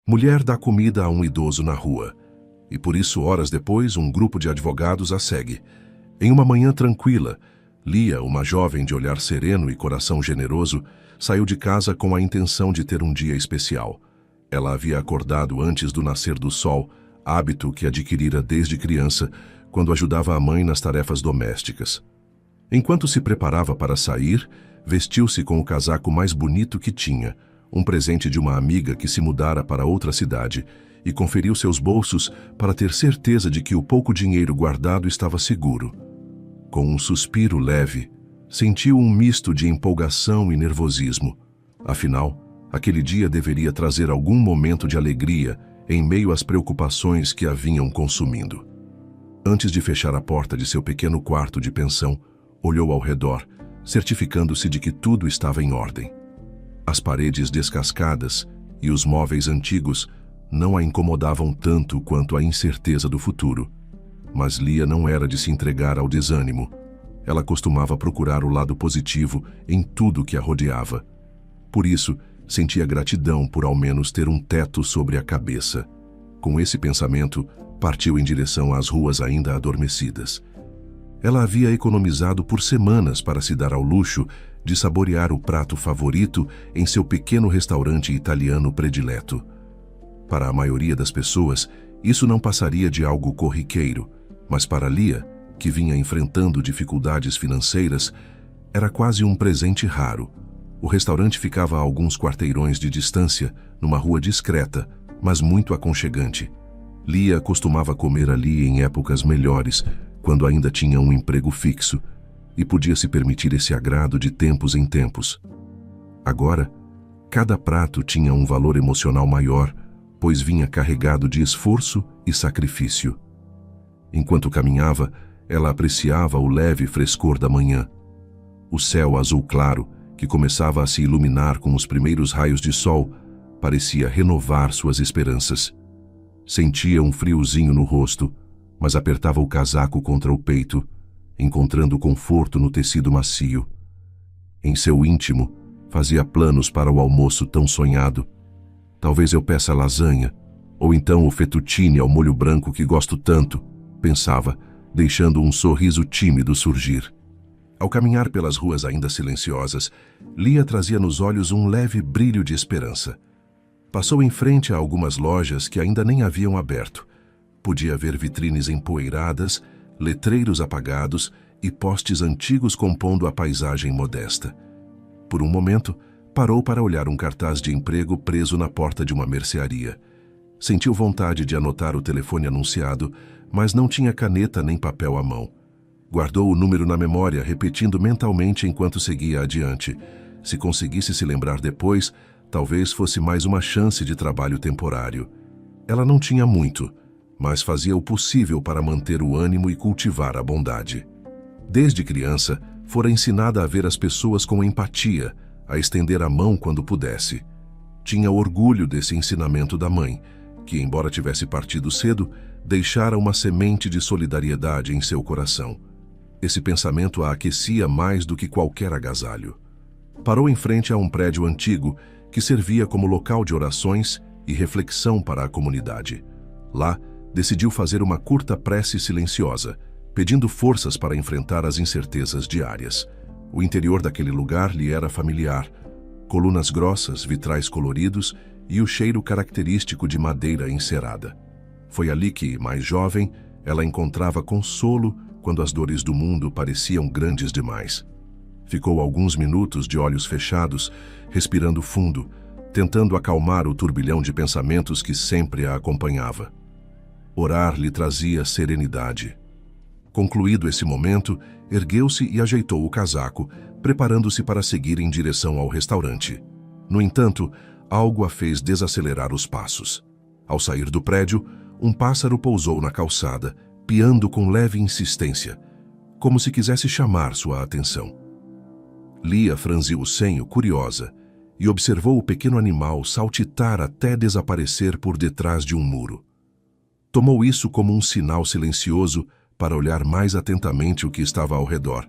Mulher dá comida a um idoso na rua, e por isso, horas depois, um grupo de advogados a segue. Em uma manhã tranquila, Lia, uma jovem de olhar sereno e coração generoso, saiu de casa com a intenção de ter um dia especial. Ela havia acordado antes do nascer do sol, hábito que adquirira desde criança, quando ajudava a mãe nas tarefas domésticas. Enquanto se preparava para sair, vestiu-se com o casaco mais bonito que tinha, um presente de uma amiga que se mudara para outra cidade, e conferiu seus bolsos para ter certeza de que o pouco dinheiro guardado estava seguro. Com um suspiro leve, sentiu um misto de empolgação e nervosismo. Afinal, aquele dia deveria trazer algum momento de alegria em meio às preocupações que a vinham consumindo. Antes de fechar a porta de seu pequeno quarto de pensão, olhou ao redor, certificando-se de que tudo estava em ordem. As paredes descascadas e os móveis antigos não a incomodavam tanto quanto a incerteza do futuro. Mas Lia não era de se entregar ao desânimo. Ela costumava procurar o lado positivo em tudo que a rodeava. Por isso, sentia gratidão por ao menos ter um teto sobre a cabeça. Com esse pensamento, partiu em direção às ruas ainda adormecidas. Ela havia economizado por semanas para se dar ao luxo de saborear o prato favorito em seu pequeno restaurante italiano predileto. Para a maioria das pessoas, isso não passaria de algo corriqueiro, mas para Lia, que vinha enfrentando dificuldades financeiras, era quase um presente raro. O restaurante ficava a alguns quarteirões de distância, numa rua discreta, mas muito aconchegante. Lia costumava comer ali em épocas melhores, quando ainda tinha um emprego fixo, e podia se permitir esse agrado de tempos em tempos. Agora, cada prato tinha um valor emocional maior, pois vinha carregado de esforço e sacrifício. Enquanto caminhava, ela apreciava o leve frescor da manhã. O céu azul claro, que começava a se iluminar com os primeiros raios de sol, parecia renovar suas esperanças. Sentia um friozinho no rosto, mas apertava o casaco contra o peito, encontrando conforto no tecido macio. Em seu íntimo, fazia planos para o almoço tão sonhado. Talvez eu peça lasanha, ou então o fettuccine ao molho branco que gosto tanto, pensava, deixando um sorriso tímido surgir. Ao caminhar pelas ruas ainda silenciosas, Lia trazia nos olhos um leve brilho de esperança. Passou em frente a algumas lojas que ainda nem haviam aberto. Podia ver vitrines empoeiradas, letreiros apagados e postes antigos compondo a paisagem modesta. Por um momento, parou para olhar um cartaz de emprego preso na porta de uma mercearia. Sentiu vontade de anotar o telefone anunciado, mas não tinha caneta nem papel à mão. Guardou o número na memória, repetindo mentalmente enquanto seguia adiante. Se conseguisse se lembrar depois, talvez fosse mais uma chance de trabalho temporário. Ela não tinha muito, mas fazia o possível para manter o ânimo e cultivar a bondade. Desde criança, fora ensinada a ver as pessoas com empatia, a estender a mão quando pudesse. Tinha orgulho desse ensinamento da mãe, que, embora tivesse partido cedo, deixara uma semente de solidariedade em seu coração. Esse pensamento a aquecia mais do que qualquer agasalho. Parou em frente a um prédio antigo que servia como local de orações e reflexão para a comunidade. Lá, decidiu fazer uma curta prece silenciosa, pedindo forças para enfrentar as incertezas diárias. O interior daquele lugar lhe era familiar. Colunas grossas, vitrais coloridos e o cheiro característico de madeira encerada. Foi ali que, mais jovem, ela encontrava consolo quando as dores do mundo pareciam grandes demais. Ficou alguns minutos de olhos fechados, respirando fundo, tentando acalmar o turbilhão de pensamentos que sempre a acompanhava. Orar lhe trazia serenidade. Concluído esse momento, ergueu-se e ajeitou o casaco, preparando-se para seguir em direção ao restaurante. No entanto, algo a fez desacelerar os passos. Ao sair do prédio, um pássaro pousou na calçada, piando com leve insistência, como se quisesse chamar sua atenção. Lia franziu o senho, curiosa, e observou o pequeno animal saltitar até desaparecer por detrás de um muro. Tomou isso como um sinal silencioso para olhar mais atentamente o que estava ao redor,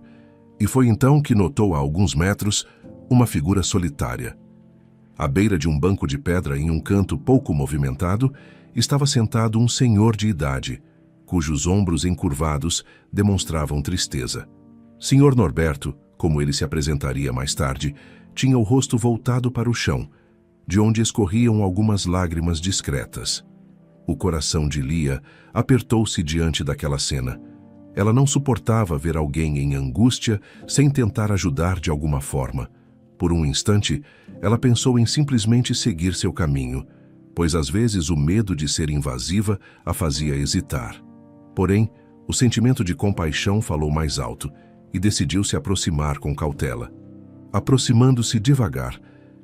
e foi então que notou a alguns metros uma figura solitária. À beira de um banco de pedra em um canto pouco movimentado, estava sentado um senhor de idade, cujos ombros encurvados demonstravam tristeza. Sr. Norberto, como ele se apresentaria mais tarde, tinha o rosto voltado para o chão, de onde escorriam algumas lágrimas discretas. O coração de Lia apertou-se diante daquela cena. Ela não suportava ver alguém em angústia sem tentar ajudar de alguma forma. Por um instante, ela pensou em simplesmente seguir seu caminho, pois às vezes o medo de ser invasiva a fazia hesitar. Porém, o sentimento de compaixão falou mais alto e decidiu se aproximar com cautela. Aproximando-se devagar,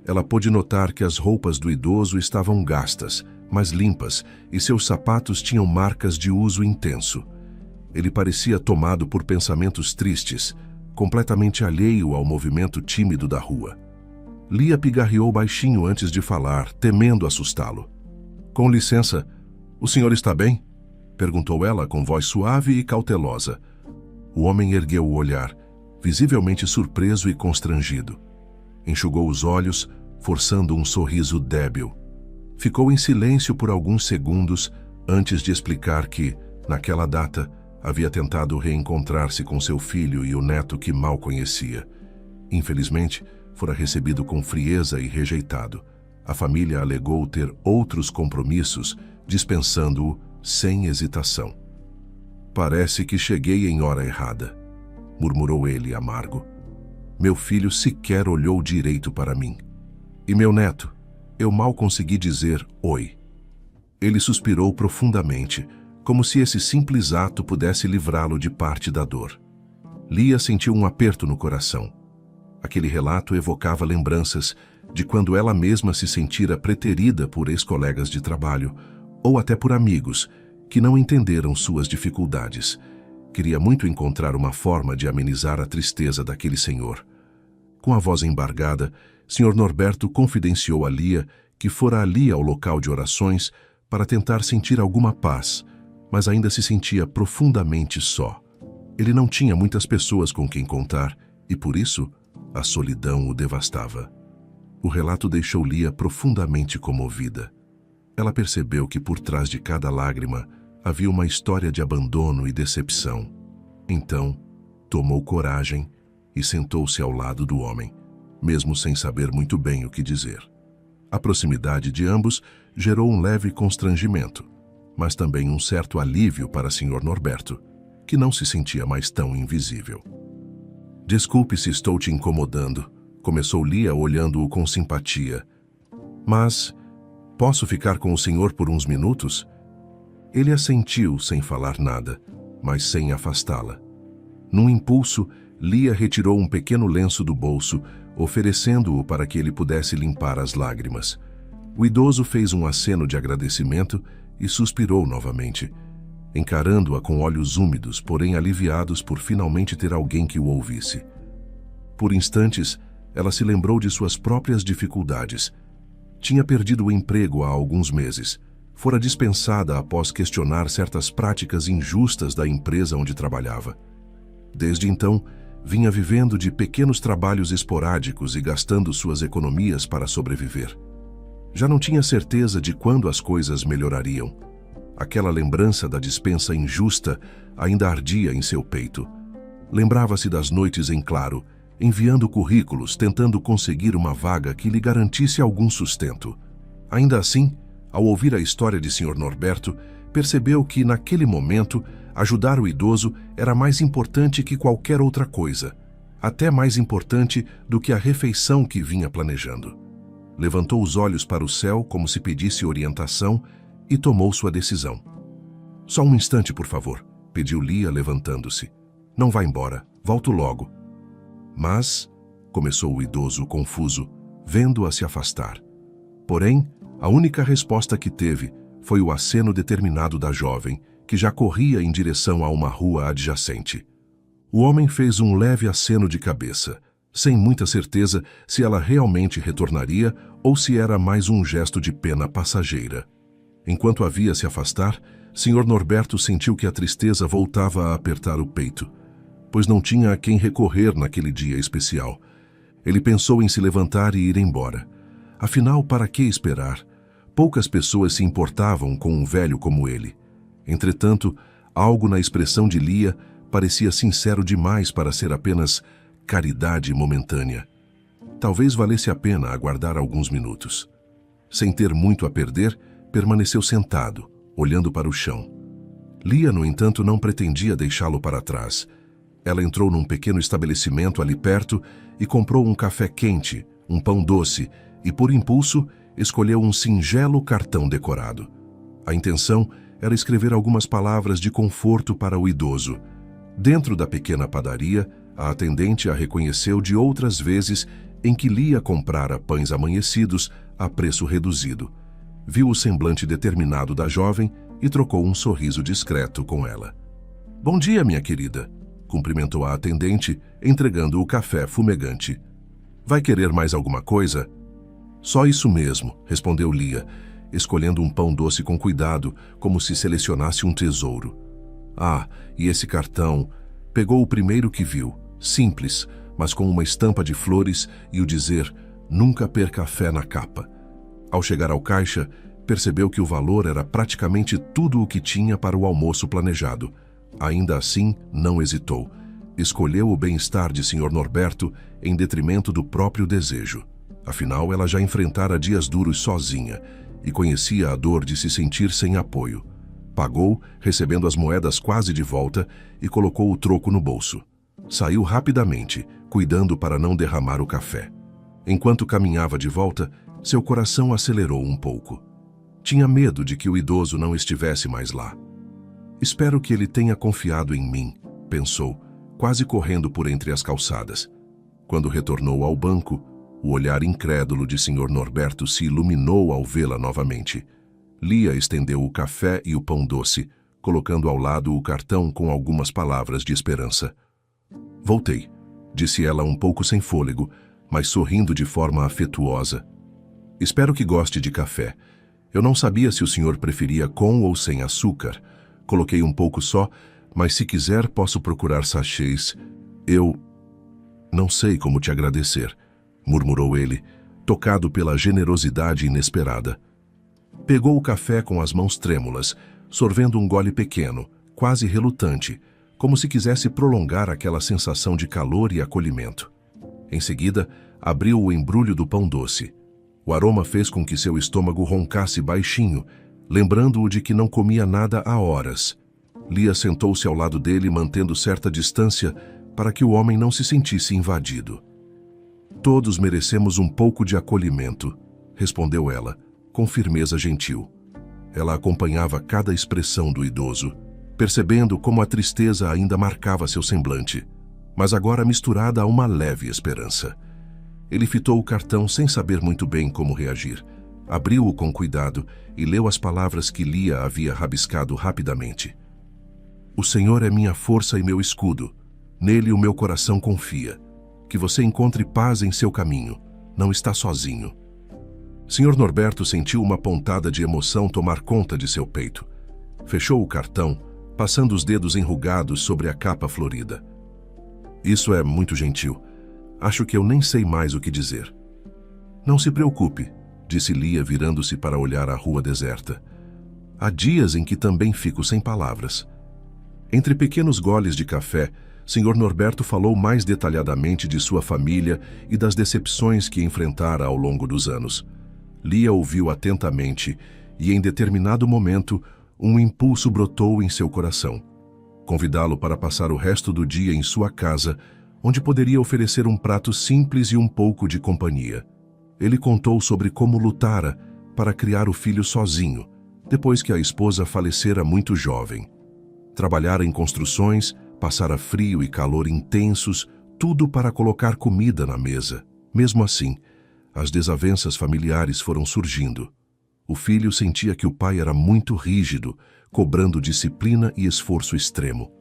ela pôde notar que as roupas do idoso estavam gastas, mas limpas, e seus sapatos tinham marcas de uso intenso. Ele parecia tomado por pensamentos tristes, completamente alheio ao movimento tímido da rua. Lia pigarreou baixinho antes de falar, temendo assustá-lo. "Com licença, o senhor está bem?" perguntou ela com voz suave e cautelosa. O homem ergueu o olhar, visivelmente surpreso e constrangido. Enxugou os olhos, forçando um sorriso débil. Ficou em silêncio por alguns segundos antes de explicar que, naquela data, havia tentado reencontrar-se com seu filho e o neto que mal conhecia. Infelizmente, fora recebido com frieza e rejeitado. A família alegou ter outros compromissos, dispensando-o sem hesitação. "Parece que cheguei em hora errada", murmurou ele amargo. "Meu filho sequer olhou direito para mim. E meu neto, eu mal consegui dizer oi." Ele suspirou profundamente, como se esse simples ato pudesse livrá-lo de parte da dor. Lia sentiu um aperto no coração. Aquele relato evocava lembranças de quando ela mesma se sentira preterida por ex-colegas de trabalho, ou até por amigos, que não entenderam suas dificuldades. Queria muito encontrar uma forma de amenizar a tristeza daquele senhor. Com a voz embargada, Sr. Norberto confidenciou a Lia que fora ali ao local de orações para tentar sentir alguma paz, mas ainda se sentia profundamente só. Ele não tinha muitas pessoas com quem contar e, por isso, a solidão o devastava. O relato deixou Lia profundamente comovida. Ela percebeu que por trás de cada lágrima havia uma história de abandono e decepção. Então, tomou coragem e sentou-se ao lado do homem, mesmo sem saber muito bem o que dizer. A proximidade de ambos gerou um leve constrangimento, mas também um certo alívio para Sr. Norberto, que não se sentia mais tão invisível. "Desculpe se estou te incomodando", começou Lia olhando-o com simpatia. "Mas posso ficar com o senhor por uns minutos?" Ele assentiu sem falar nada, mas sem afastá-la. Num impulso, Lia retirou um pequeno lenço do bolso, oferecendo-o para que ele pudesse limpar as lágrimas. O idoso fez um aceno de agradecimento e suspirou novamente, encarando-a com olhos úmidos, porém aliviados por finalmente ter alguém que o ouvisse. Por instantes, ela se lembrou de suas próprias dificuldades. Tinha perdido o emprego há alguns meses. Fora dispensada após questionar certas práticas injustas da empresa onde trabalhava. Desde então, vinha vivendo de pequenos trabalhos esporádicos e gastando suas economias para sobreviver. Já não tinha certeza de quando as coisas melhorariam. Aquela lembrança da dispensa injusta ainda ardia em seu peito. Lembrava-se das noites em claro, enviando currículos, tentando conseguir uma vaga que lhe garantisse algum sustento. Ainda assim, ao ouvir a história de Sr. Norberto, percebeu que, naquele momento, ajudar o idoso era mais importante que qualquer outra coisa, até mais importante do que a refeição que vinha planejando. Levantou os olhos para o céu como se pedisse orientação e tomou sua decisão. "Só um instante, por favor", pediu Lia, levantando-se. "Não vá embora, volto logo." "Mas", começou o idoso confuso, vendo-a se afastar. Porém, a única resposta que teve foi o aceno determinado da jovem, que já corria em direção a uma rua adjacente. O homem fez um leve aceno de cabeça, sem muita certeza se ela realmente retornaria ou se era mais um gesto de pena passageira. Enquanto a via se afastar, Sr. Norberto sentiu que a tristeza voltava a apertar o peito, pois não tinha a quem recorrer naquele dia especial. Ele pensou em se levantar e ir embora. Afinal, para que esperar? Poucas pessoas se importavam com um velho como ele. Entretanto, algo na expressão de Lia parecia sincero demais para ser apenas caridade momentânea. Talvez valesse a pena aguardar alguns minutos. Sem ter muito a perder, permaneceu sentado, olhando para o chão. Lia, no entanto, não pretendia deixá-lo para trás. Ela entrou num pequeno estabelecimento ali perto e comprou um café quente, um pão doce e, por impulso, escolheu um singelo cartão decorado. A intenção era escrever algumas palavras de conforto para o idoso. Dentro da pequena padaria, a atendente a reconheceu de outras vezes em que Lia comprara pães amanhecidos a preço reduzido. Viu o semblante determinado da jovem e trocou um sorriso discreto com ela. "Bom dia, minha querida", cumprimentou a atendente, entregando o café fumegante. "Vai querer mais alguma coisa?" "Só isso mesmo", respondeu Lia, escolhendo um pão doce com cuidado, como se selecionasse um tesouro. "Ah, e esse cartão?" Pegou o primeiro que viu, simples, mas com uma estampa de flores e o dizer "Nunca perca a fé" na capa. Ao chegar ao caixa, percebeu que o valor era praticamente tudo o que tinha para o almoço planejado. Ainda assim, não hesitou. Escolheu o bem-estar de Sr. Norberto em detrimento do próprio desejo. Afinal, ela já enfrentara dias duros sozinha e conhecia a dor de se sentir sem apoio. Pagou, recebendo as moedas quase de volta, e colocou o troco no bolso. Saiu rapidamente, cuidando para não derramar o café. Enquanto caminhava de volta, seu coração acelerou um pouco. Tinha medo de que o idoso não estivesse mais lá. "Espero que ele tenha confiado em mim", pensou, quase correndo por entre as calçadas. Quando retornou ao banco, o olhar incrédulo de Sr. Norberto se iluminou ao vê-la novamente. Lia estendeu o café e o pão doce, colocando ao lado o cartão com algumas palavras de esperança. "Voltei", disse ela um pouco sem fôlego, mas sorrindo de forma afetuosa. "Espero que goste de café. Eu não sabia se o senhor preferia com ou sem açúcar. Coloquei um pouco só, mas se quiser posso procurar sachês. Eu não sei como te agradecer", murmurou ele, tocado pela generosidade inesperada. Pegou o café com as mãos trêmulas, sorvendo um gole pequeno, quase relutante, como se quisesse prolongar aquela sensação de calor e acolhimento. Em seguida, abriu o embrulho do pão doce. O aroma fez com que seu estômago roncasse baixinho, lembrando-o de que não comia nada há horas. Lia sentou-se ao lado dele, mantendo certa distância para que o homem não se sentisse invadido. "Todos merecemos um pouco de acolhimento", respondeu ela, com firmeza gentil. Ela acompanhava cada expressão do idoso, percebendo como a tristeza ainda marcava seu semblante, mas agora misturada a uma leve esperança. Ele fitou o cartão sem saber muito bem como reagir. Abriu-o com cuidado e leu as palavras que Lia havia rabiscado rapidamente. "O Senhor é minha força e meu escudo. Nele o meu coração confia. Que você encontre paz em seu caminho. Não está sozinho." Sr. Norberto sentiu uma pontada de emoção tomar conta de seu peito. Fechou o cartão, passando os dedos enrugados sobre a capa florida. "Isso é muito gentil. Acho que eu nem sei mais o que dizer." "Não se preocupe", disse Lia, virando-se para olhar a rua deserta. "Há dias em que também fico sem palavras." Entre pequenos goles de café, Sr. Norberto falou mais detalhadamente de sua família e das decepções que enfrentara ao longo dos anos. Lia ouviu atentamente e, em determinado momento, um impulso brotou em seu coração. Convidá-lo para passar o resto do dia em sua casa, onde poderia oferecer um prato simples e um pouco de companhia. Ele contou sobre como lutara para criar o filho sozinho, depois que a esposa falecera muito jovem. Trabalhara em construções, passara frio e calor intensos, tudo para colocar comida na mesa. Mesmo assim, as desavenças familiares foram surgindo. O filho sentia que o pai era muito rígido, cobrando disciplina e esforço extremo.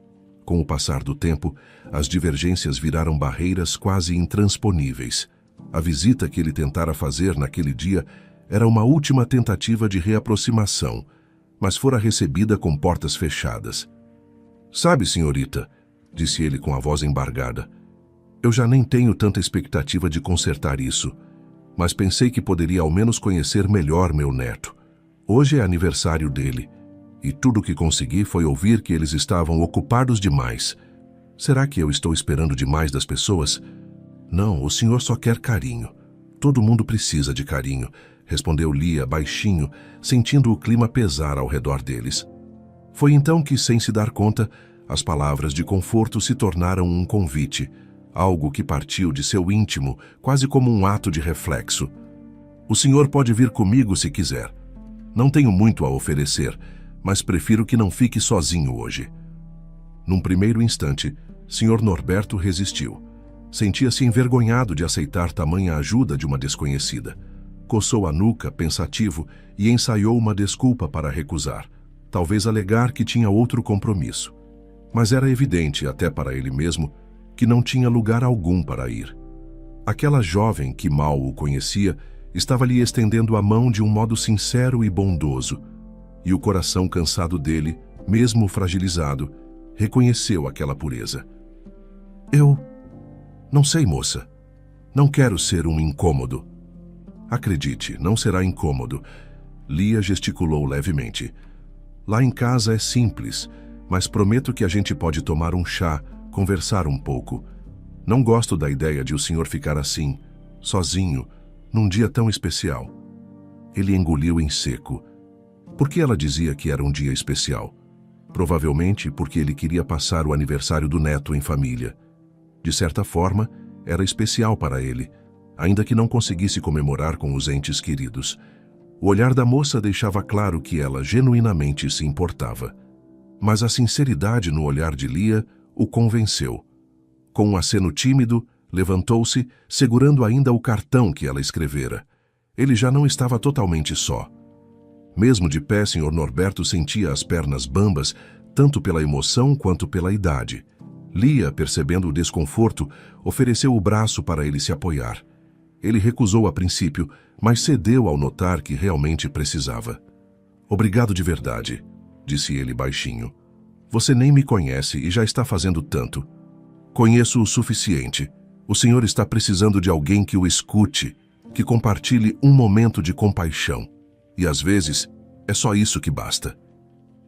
Com o passar do tempo, as divergências viraram barreiras quase intransponíveis. A visita que ele tentara fazer naquele dia era uma última tentativa de reaproximação, mas fora recebida com portas fechadas. "Sabe, senhorita", disse ele com a voz embargada, "eu já nem tenho tanta expectativa de consertar isso, mas pensei que poderia ao menos conhecer melhor meu neto. Hoje é aniversário dele, e tudo o que consegui foi ouvir que eles estavam ocupados demais. Será que eu estou esperando demais das pessoas? Não, o senhor só quer carinho. Todo mundo precisa de carinho", respondeu Lia baixinho, sentindo o clima pesar ao redor deles. Foi então que, sem se dar conta, as palavras de conforto se tornaram um convite, algo que partiu de seu íntimo, quase como um ato de reflexo. "O senhor pode vir comigo se quiser. Não tenho muito a oferecer, mas prefiro que não fique sozinho hoje." Num primeiro instante, Sr. Norberto resistiu. Sentia-se envergonhado de aceitar tamanha ajuda de uma desconhecida. Coçou a nuca, pensativo, e ensaiou uma desculpa para recusar. Talvez alegar que tinha outro compromisso. Mas era evidente, até para ele mesmo, que não tinha lugar algum para ir. Aquela jovem, que mal o conhecia, estava lhe estendendo a mão de um modo sincero e bondoso, e o coração cansado dele, mesmo fragilizado, reconheceu aquela pureza. "Eu não sei, moça. Não quero ser um incômodo." "Acredite, não será incômodo." Lia gesticulou levemente. "Lá em casa é simples, mas prometo que a gente pode tomar um chá, conversar um pouco. Não gosto da ideia de o senhor ficar assim, sozinho, num dia tão especial." Ele engoliu em seco. Por que ela dizia que era um dia especial? Provavelmente porque ele queria passar o aniversário do neto em família. De certa forma, era especial para ele, ainda que não conseguisse comemorar com os entes queridos. O olhar da moça deixava claro que ela genuinamente se importava. Mas a sinceridade no olhar de Lia o convenceu. Com um aceno tímido, levantou-se, segurando ainda o cartão que ela escrevera. Ele já não estava totalmente só. Mesmo de pé, Sr. Norberto sentia as pernas bambas, tanto pela emoção quanto pela idade. Lia, percebendo o desconforto, ofereceu o braço para ele se apoiar. Ele recusou a princípio, mas cedeu ao notar que realmente precisava. "Obrigado de verdade", disse ele baixinho. "Você nem me conhece e já está fazendo tanto." "Conheço o suficiente. O senhor está precisando de alguém que o escute, que compartilhe um momento de compaixão. E às vezes, é só isso que basta."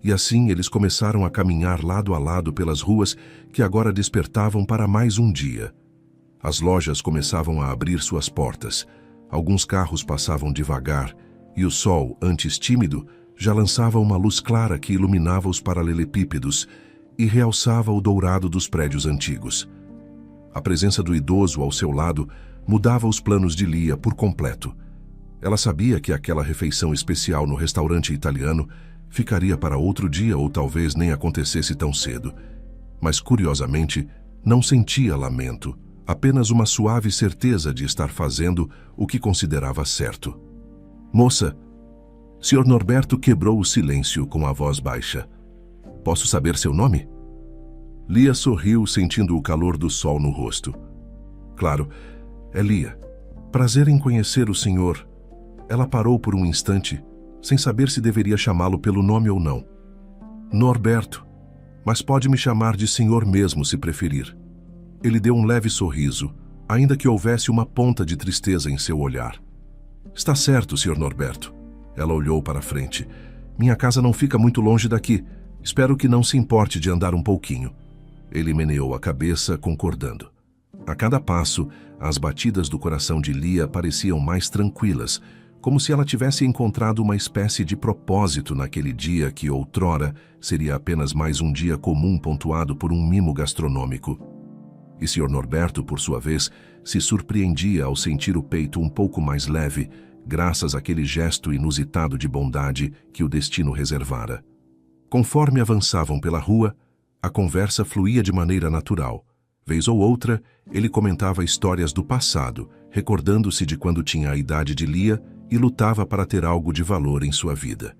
E assim eles começaram a caminhar lado a lado pelas ruas que agora despertavam para mais um dia. As lojas começavam a abrir suas portas, alguns carros passavam devagar, e o sol, antes tímido, já lançava uma luz clara que iluminava os paralelepípedos e realçava o dourado dos prédios antigos. A presença do idoso ao seu lado mudava os planos de Lia por completo. Ela sabia que aquela refeição especial no restaurante italiano ficaria para outro dia ou talvez nem acontecesse tão cedo. Mas, curiosamente, não sentia lamento, apenas uma suave certeza de estar fazendo o que considerava certo. "Moça!" Sr. Norberto quebrou o silêncio com a voz baixa. "Posso saber seu nome?" Lia sorriu, sentindo o calor do sol no rosto. "Claro, é Lia. Prazer em conhecer o senhor." Ela parou por um instante, sem saber se deveria chamá-lo pelo nome ou não. "Norberto, mas pode me chamar de senhor mesmo, se preferir." Ele deu um leve sorriso, ainda que houvesse uma ponta de tristeza em seu olhar. "Está certo, Sr. Norberto." Ela olhou para frente. "Minha casa não fica muito longe daqui. Espero que não se importe de andar um pouquinho." Ele meneou a cabeça, concordando. A cada passo, as batidas do coração de Lia pareciam mais tranquilas, como se ela tivesse encontrado uma espécie de propósito naquele dia que outrora seria apenas mais um dia comum pontuado por um mimo gastronômico. E Sr. Norberto, por sua vez, se surpreendia ao sentir o peito um pouco mais leve, graças àquele gesto inusitado de bondade que o destino reservara. Conforme avançavam pela rua, a conversa fluía de maneira natural. Vez ou outra, ele comentava histórias do passado, recordando-se de quando tinha a idade de Lia e lutava para ter algo de valor em sua vida.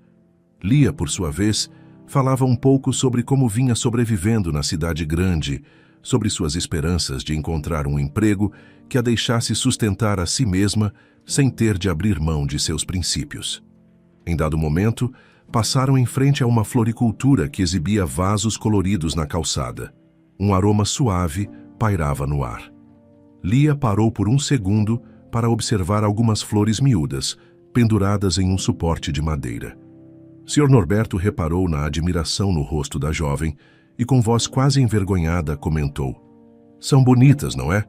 Lia, por sua vez, falava um pouco sobre como vinha sobrevivendo na cidade grande, sobre suas esperanças de encontrar um emprego que a deixasse sustentar a si mesma sem ter de abrir mão de seus princípios. Em dado momento, passaram em frente a uma floricultura que exibia vasos coloridos na calçada. Um aroma suave pairava no ar. Lia parou por um segundo para observar algumas flores miúdas, penduradas em um suporte de madeira. Sr. Norberto reparou na admiração no rosto da jovem e, com voz quase envergonhada, comentou: "São bonitas, não é?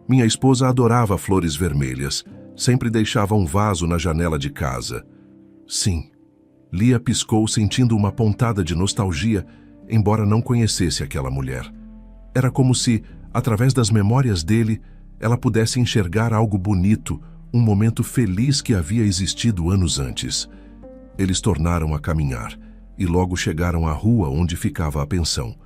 Minha esposa adorava flores vermelhas. Sempre deixava um vaso na janela de casa." "Sim." Lia piscou, sentindo uma pontada de nostalgia, embora não conhecesse aquela mulher. Era como se, através das memórias dele, ela pudesse enxergar algo bonito, um momento feliz que havia existido anos antes. Eles tornaram a caminhar e logo chegaram à rua onde ficava a pensão.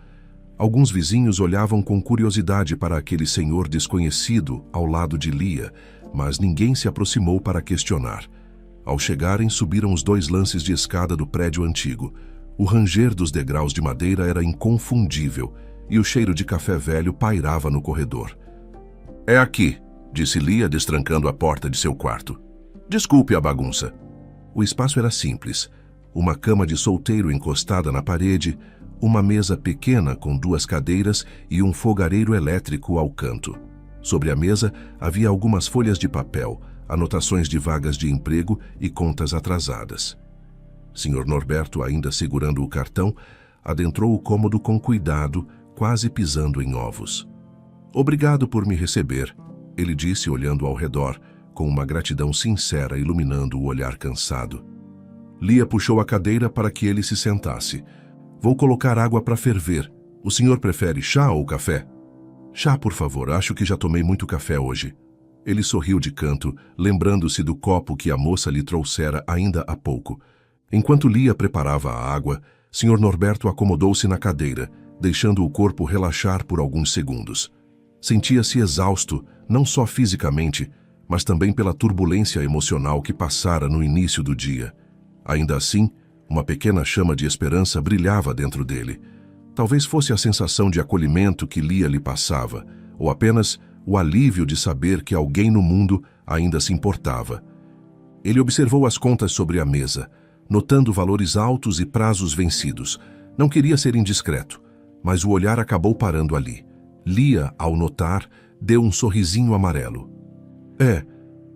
Alguns vizinhos olhavam com curiosidade para aquele senhor desconhecido ao lado de Lia, mas ninguém se aproximou para questionar. Ao chegarem, subiram os 2 lances de escada do prédio antigo. O ranger dos degraus de madeira era inconfundível e o cheiro de café velho pairava no corredor. "É aqui", disse Lia, destrancando a porta de seu quarto. "Desculpe a bagunça." O espaço era simples. Uma cama de solteiro encostada na parede, uma mesa pequena com 2 cadeiras e um fogareiro elétrico ao canto. Sobre a mesa havia algumas folhas de papel, anotações de vagas de emprego e contas atrasadas. Sr. Norberto, ainda segurando o cartão, adentrou o cômodo com cuidado, quase pisando em ovos. "Obrigado por me receber", ele disse, olhando ao redor, com uma gratidão sincera iluminando o olhar cansado. Lia puxou a cadeira para que ele se sentasse. "Vou colocar água para ferver. O senhor prefere chá ou café?" "Chá, por favor. Acho que já tomei muito café hoje." Ele sorriu de canto, lembrando-se do copo que a moça lhe trouxera ainda há pouco. Enquanto Lia preparava a água, Sr. Norberto acomodou-se na cadeira, deixando o corpo relaxar por alguns segundos. Sentia-se exausto, não só fisicamente, mas também pela turbulência emocional que passara no início do dia. Ainda assim, uma pequena chama de esperança brilhava dentro dele. Talvez fosse a sensação de acolhimento que Lia lhe passava, ou apenas o alívio de saber que alguém no mundo ainda se importava. Ele observou as contas sobre a mesa, notando valores altos e prazos vencidos. Não queria ser indiscreto, mas o olhar acabou parando ali. Lia, ao notar, deu um sorrisinho amarelo.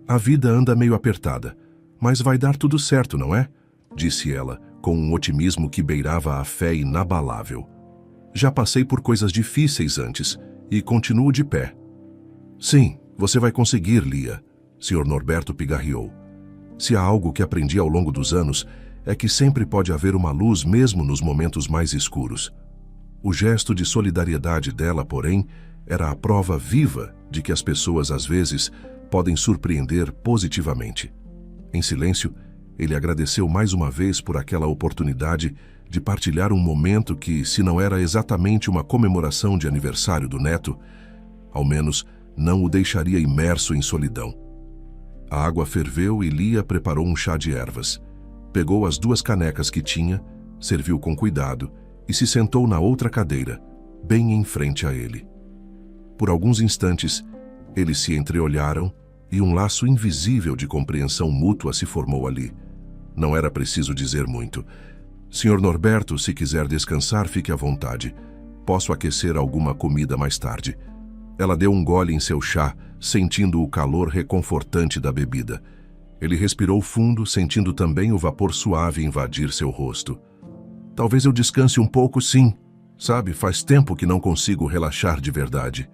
A vida anda meio apertada, mas vai dar tudo certo, não é?" disse ela, com um otimismo que beirava a fé inabalável. "Já passei por coisas difíceis antes e continuo de pé." "Sim, você vai conseguir, Lia", Sr. Norberto pigarreou. "Se há algo que aprendi ao longo dos anos, é que sempre pode haver uma luz mesmo nos momentos mais escuros." O gesto de solidariedade dela, porém, era a prova viva de que as pessoas, às vezes, podem surpreender positivamente. Em silêncio, ele agradeceu mais uma vez por aquela oportunidade de partilhar um momento que, se não era exatamente uma comemoração de aniversário do neto, ao menos não o deixaria imerso em solidão. A água ferveu e Lia preparou um chá de ervas. Pegou as 2 canecas que tinha, serviu com cuidado e se sentou na outra cadeira, bem em frente a ele. Por alguns instantes, eles se entreolharam e um laço invisível de compreensão mútua se formou ali. Não era preciso dizer muito. "Sr. Norberto, se quiser descansar, fique à vontade. Posso aquecer alguma comida mais tarde." Ela deu um gole em seu chá, sentindo o calor reconfortante da bebida. Ele respirou fundo, sentindo também o vapor suave invadir seu rosto. "Talvez eu descanse um pouco, sim. Sabe, faz tempo que não consigo relaxar de verdade."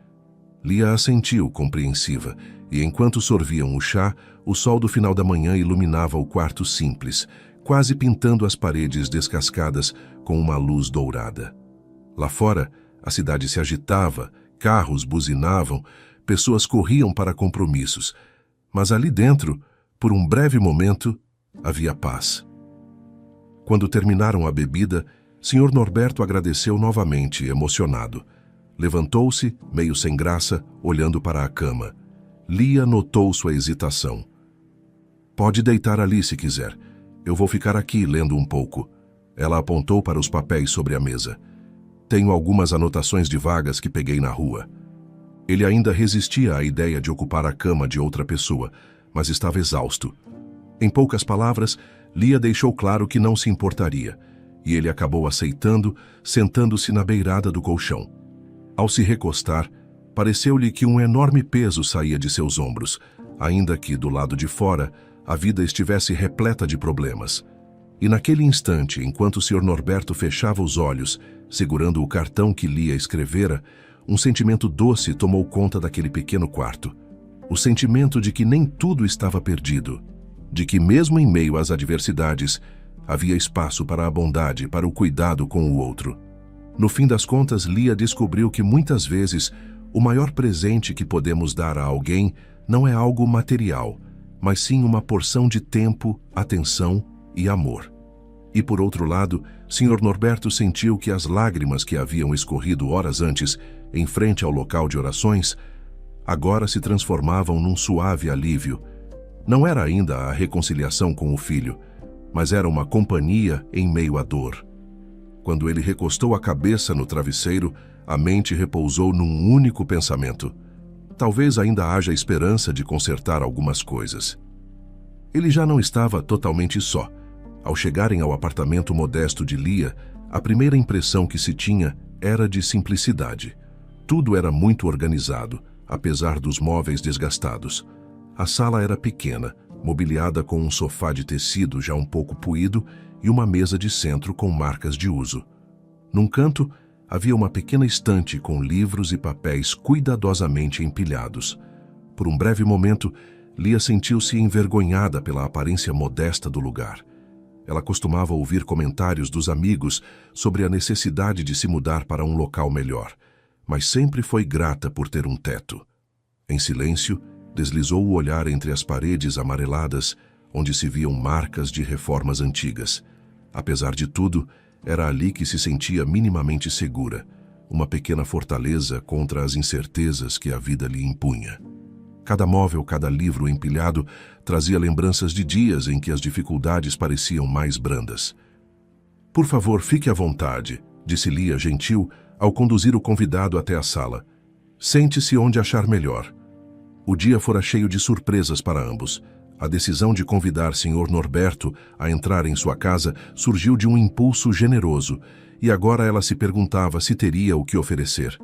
Lia assentiu, compreensiva, e enquanto sorviam o chá, o sol do final da manhã iluminava o quarto simples, quase pintando as paredes descascadas com uma luz dourada. Lá fora, a cidade se agitava, carros buzinavam, pessoas corriam para compromissos, mas ali dentro, por um breve momento, havia paz. Quando terminaram a bebida, Sr. Norberto agradeceu novamente, emocionado. Levantou-se, meio sem graça, olhando para a cama. Lia notou sua hesitação. "Pode deitar ali se quiser. Eu vou ficar aqui lendo um pouco." Ela apontou para os papéis sobre a mesa. "Tenho algumas anotações de vagas que peguei na rua." Ele ainda resistia à ideia de ocupar a cama de outra pessoa, mas estava exausto. Em poucas palavras, Lia deixou claro que não se importaria, e ele acabou aceitando, sentando-se na beirada do colchão. Ao se recostar, pareceu-lhe que um enorme peso saía de seus ombros, ainda que, do lado de fora, a vida estivesse repleta de problemas. E naquele instante, enquanto o Sr. Norberto fechava os olhos, segurando o cartão que Lia escrevera, um sentimento doce tomou conta daquele pequeno quarto. O sentimento de que nem tudo estava perdido, de que mesmo em meio às adversidades, havia espaço para a bondade, para o cuidado com o outro. No fim das contas, Lia descobriu que muitas vezes o maior presente que podemos dar a alguém não é algo material, mas sim uma porção de tempo, atenção e amor. E por outro lado, Sr. Norberto sentiu que as lágrimas que haviam escorrido horas antes, em frente ao local de orações, agora se transformavam num suave alívio. Não era ainda a reconciliação com o filho, mas era uma companhia em meio à dor. Quando ele recostou a cabeça no travesseiro, a mente repousou num único pensamento. Talvez ainda haja esperança de consertar algumas coisas. Ele já não estava totalmente só. Ao chegarem ao apartamento modesto de Lia, a primeira impressão que se tinha era de simplicidade. Tudo era muito organizado, apesar dos móveis desgastados. A sala era pequena, mobiliada com um sofá de tecido já um pouco poído e uma mesa de centro com marcas de uso. Num canto, havia uma pequena estante com livros e papéis cuidadosamente empilhados. Por um breve momento, Lia sentiu-se envergonhada pela aparência modesta do lugar. Ela costumava ouvir comentários dos amigos sobre a necessidade de se mudar para um local melhor, mas sempre foi grata por ter um teto. Em silêncio, deslizou o olhar entre as paredes amareladas, onde se viam marcas de reformas antigas. Apesar de tudo, era ali que se sentia minimamente segura, uma pequena fortaleza contra as incertezas que a vida lhe impunha. Cada móvel, cada livro empilhado trazia lembranças de dias em que as dificuldades pareciam mais brandas. "Por favor, fique à vontade", disse Lia gentil ao conduzir o convidado até a sala. "Sente-se onde achar melhor." O dia fora cheio de surpresas para ambos. A decisão de convidar Sr. Norberto a entrar em sua casa surgiu de um impulso generoso, e agora ela se perguntava se teria o que oferecer.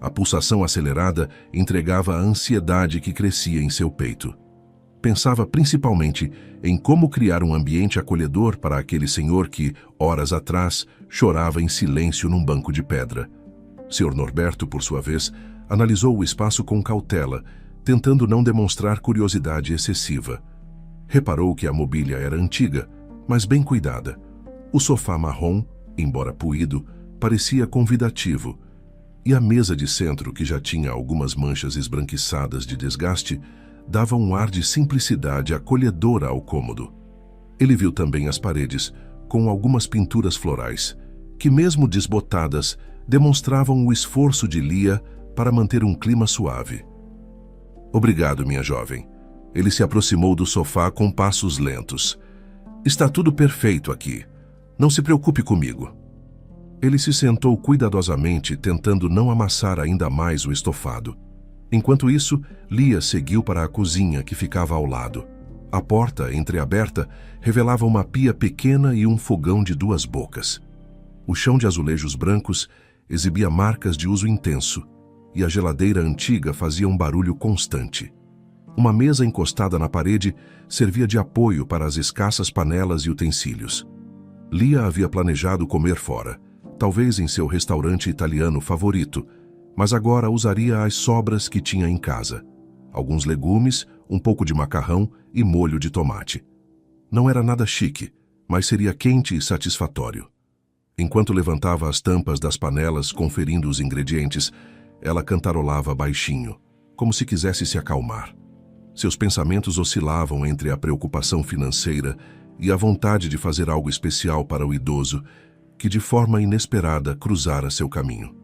A pulsação acelerada entregava a ansiedade que crescia em seu peito. Pensava principalmente em como criar um ambiente acolhedor para aquele senhor que, horas atrás, chorava em silêncio num banco de pedra. Sr. Norberto, por sua vez, analisou o espaço com cautela, tentando não demonstrar curiosidade excessiva. Reparou que a mobília era antiga, mas bem cuidada. O sofá marrom, embora poído, parecia convidativo, e a mesa de centro, que já tinha algumas manchas esbranquiçadas de desgaste, dava um ar de simplicidade acolhedora ao cômodo. Ele viu também as paredes, com algumas pinturas florais, que mesmo desbotadas, demonstravam o esforço de Lia para manter um clima suave. "Obrigado, minha jovem." Ele se aproximou do sofá com passos lentos. "Está tudo perfeito aqui. Não se preocupe comigo." Ele se sentou cuidadosamente, tentando não amassar ainda mais o estofado. Enquanto isso, Lia seguiu para a cozinha, que ficava ao lado. A porta, entreaberta, revelava uma pia pequena e um fogão de 2 bocas. O chão de azulejos brancos exibia marcas de uso intenso, e a geladeira antiga fazia um barulho constante. Uma mesa encostada na parede servia de apoio para as escassas panelas e utensílios. Lia havia planejado comer fora, talvez em seu restaurante italiano favorito, mas agora usaria as sobras que tinha em casa. Alguns legumes, um pouco de macarrão e molho de tomate. Não era nada chique, mas seria quente e satisfatório. Enquanto levantava as tampas das panelas conferindo os ingredientes, ela cantarolava baixinho, como se quisesse se acalmar. Seus pensamentos oscilavam entre a preocupação financeira e a vontade de fazer algo especial para o idoso, que de forma inesperada cruzara seu caminho.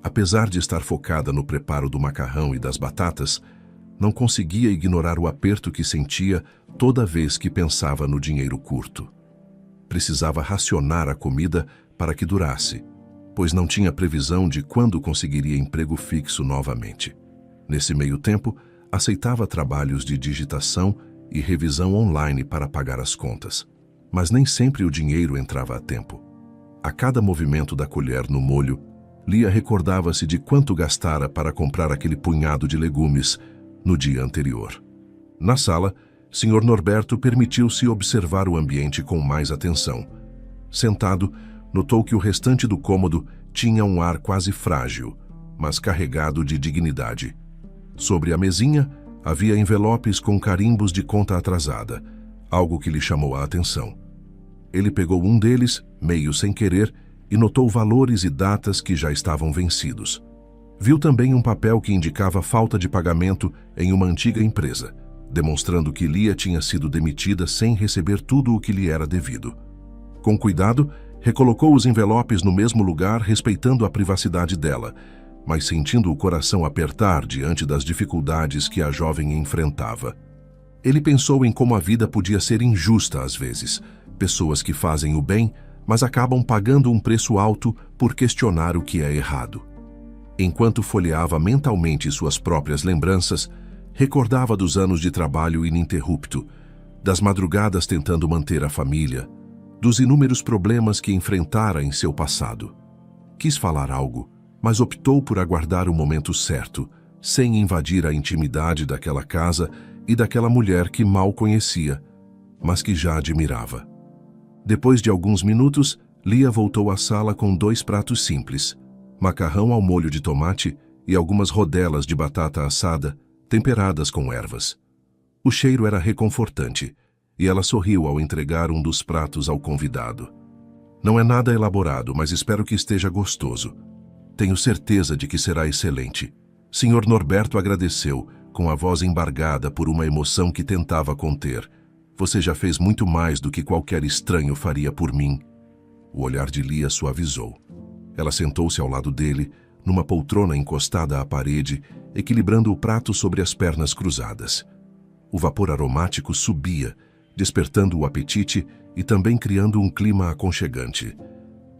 Apesar de estar focada no preparo do macarrão e das batatas, não conseguia ignorar o aperto que sentia toda vez que pensava no dinheiro curto. Precisava racionar a comida para que durasse, pois não tinha previsão de quando conseguiria emprego fixo novamente. Nesse meio tempo, aceitava trabalhos de digitação e revisão online para pagar as contas. Mas nem sempre o dinheiro entrava a tempo. A cada movimento da colher no molho, Lia recordava-se de quanto gastara para comprar aquele punhado de legumes no dia anterior. Na sala, Sr. Norberto permitiu-se observar o ambiente com mais atenção. Sentado, notou que o restante do cômodo tinha um ar quase frágil, mas carregado de dignidade. Sobre a mesinha, havia envelopes com carimbos de conta atrasada, algo que lhe chamou a atenção. Ele pegou um deles, meio sem querer, e notou valores e datas que já estavam vencidos. Viu também um papel que indicava falta de pagamento em uma antiga empresa, demonstrando que Lia tinha sido demitida sem receber tudo o que lhe era devido. Com cuidado, recolocou os envelopes no mesmo lugar, respeitando a privacidade dela, mas sentindo o coração apertar diante das dificuldades que a jovem enfrentava. Ele pensou em como a vida podia ser injusta às vezes, pessoas que fazem o bem, mas acabam pagando um preço alto por questionar o que é errado. Enquanto folheava mentalmente suas próprias lembranças, recordava dos anos de trabalho ininterrupto, das madrugadas tentando manter a família, dos inúmeros problemas que enfrentara em seu passado. Quis falar algo, mas optou por aguardar o momento certo, sem invadir a intimidade daquela casa e daquela mulher que mal conhecia, mas que já admirava. Depois de alguns minutos, Lia voltou à sala com 2 pratos simples, macarrão ao molho de tomate e algumas rodelas de batata assada, temperadas com ervas. O cheiro era reconfortante, e ela sorriu ao entregar um dos pratos ao convidado. Não é nada elaborado, mas espero que esteja gostoso. Tenho certeza de que será excelente. Sr. Norberto agradeceu, com a voz embargada por uma emoção que tentava conter. Você já fez muito mais do que qualquer estranho faria por mim. O olhar de Lia suavizou. Ela sentou-se ao lado dele, numa poltrona encostada à parede, equilibrando o prato sobre as pernas cruzadas. O vapor aromático subia, despertando o apetite e também criando um clima aconchegante.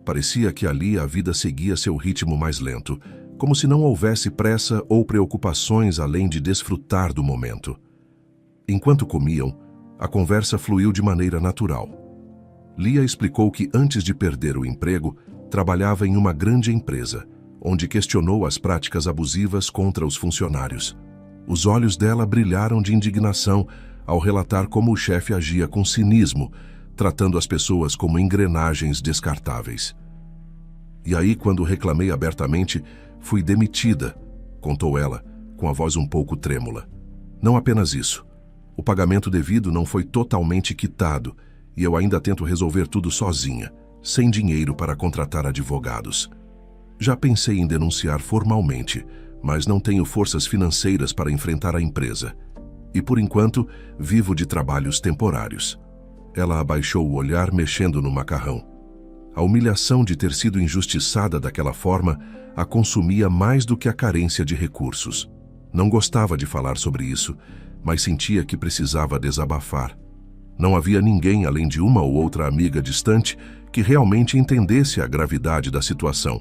Parecia que ali a vida seguia seu ritmo mais lento, como se não houvesse pressa ou preocupações além de desfrutar do momento. Enquanto comiam, a conversa fluiu de maneira natural. Lia explicou que antes de perder o emprego, trabalhava em uma grande empresa, onde questionou as práticas abusivas contra os funcionários. Os olhos dela brilharam de indignação ao relatar como o chefe agia com cinismo, tratando as pessoas como engrenagens descartáveis. E aí, quando reclamei abertamente, fui demitida, contou ela, com a voz um pouco trêmula. Não apenas isso. O pagamento devido não foi totalmente quitado e eu ainda tento resolver tudo sozinha, sem dinheiro para contratar advogados. Já pensei em denunciar formalmente, mas não tenho forças financeiras para enfrentar a empresa. E, por enquanto, vivo de trabalhos temporários. Ela abaixou o olhar, mexendo no macarrão. A humilhação de ter sido injustiçada daquela forma a consumia mais do que a carência de recursos. Não gostava de falar sobre isso, mas sentia que precisava desabafar. Não havia ninguém, além de uma ou outra amiga distante, que realmente entendesse a gravidade da situação.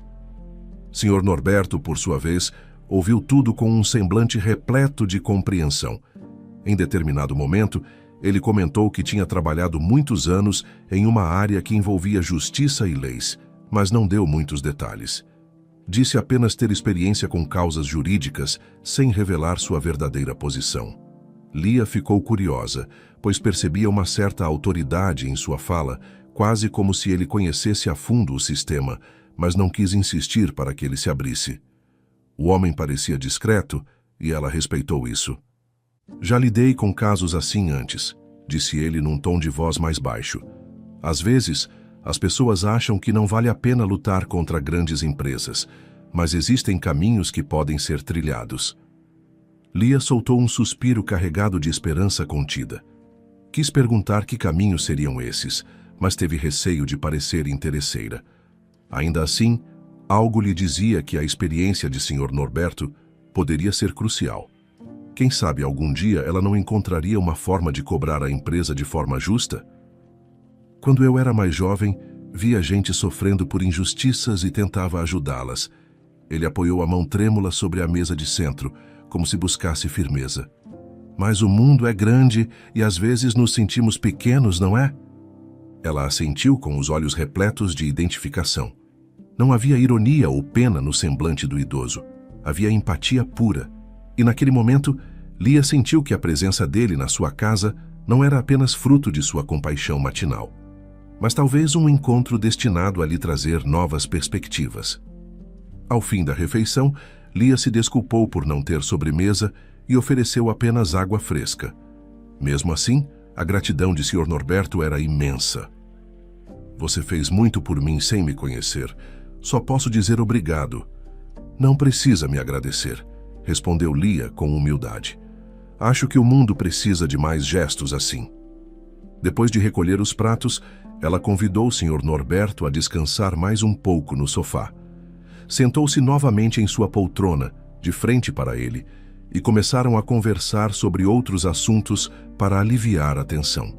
Sr. Norberto, por sua vez, ouviu tudo com um semblante repleto de compreensão. Em determinado momento, ele comentou que tinha trabalhado muitos anos em uma área que envolvia justiça e leis, mas não deu muitos detalhes. Disse apenas ter experiência com causas jurídicas, sem revelar sua verdadeira posição. Lia ficou curiosa, pois percebia uma certa autoridade em sua fala, quase como se ele conhecesse a fundo o sistema, mas não quis insistir para que ele se abrisse. O homem parecia discreto e ela respeitou isso. Já lidei com casos assim antes, disse ele num tom de voz mais baixo. Às vezes, as pessoas acham que não vale a pena lutar contra grandes empresas, mas existem caminhos que podem ser trilhados. Lia soltou um suspiro carregado de esperança contida. Quis perguntar que caminhos seriam esses, mas teve receio de parecer interesseira. Ainda assim, algo lhe dizia que a experiência de Sr. Norberto poderia ser crucial. Quem sabe algum dia ela não encontraria uma forma de cobrar a empresa de forma justa? Quando eu era mais jovem, via gente sofrendo por injustiças e tentava ajudá-las. Ele apoiou a mão trêmula sobre a mesa de centro, como se buscasse firmeza. Mas o mundo é grande e às vezes nos sentimos pequenos, não é? Ela assentiu com os olhos repletos de identificação. Não havia ironia ou pena no semblante do idoso. Havia empatia pura. E naquele momento, Lia sentiu que a presença dele na sua casa não era apenas fruto de sua compaixão matinal, mas talvez um encontro destinado a lhe trazer novas perspectivas. Ao fim da refeição, Lia se desculpou por não ter sobremesa e ofereceu apenas água fresca. Mesmo assim, a gratidão de Sr. Norberto era imensa. Você fez muito por mim sem me conhecer. Só posso dizer obrigado. Não precisa me agradecer, respondeu Lia com humildade. Acho que o mundo precisa de mais gestos assim. Depois de recolher os pratos, ela convidou o Sr. Norberto a descansar mais um pouco no sofá. Sentou-se novamente em sua poltrona, de frente para ele, e começaram a conversar sobre outros assuntos para aliviar a tensão.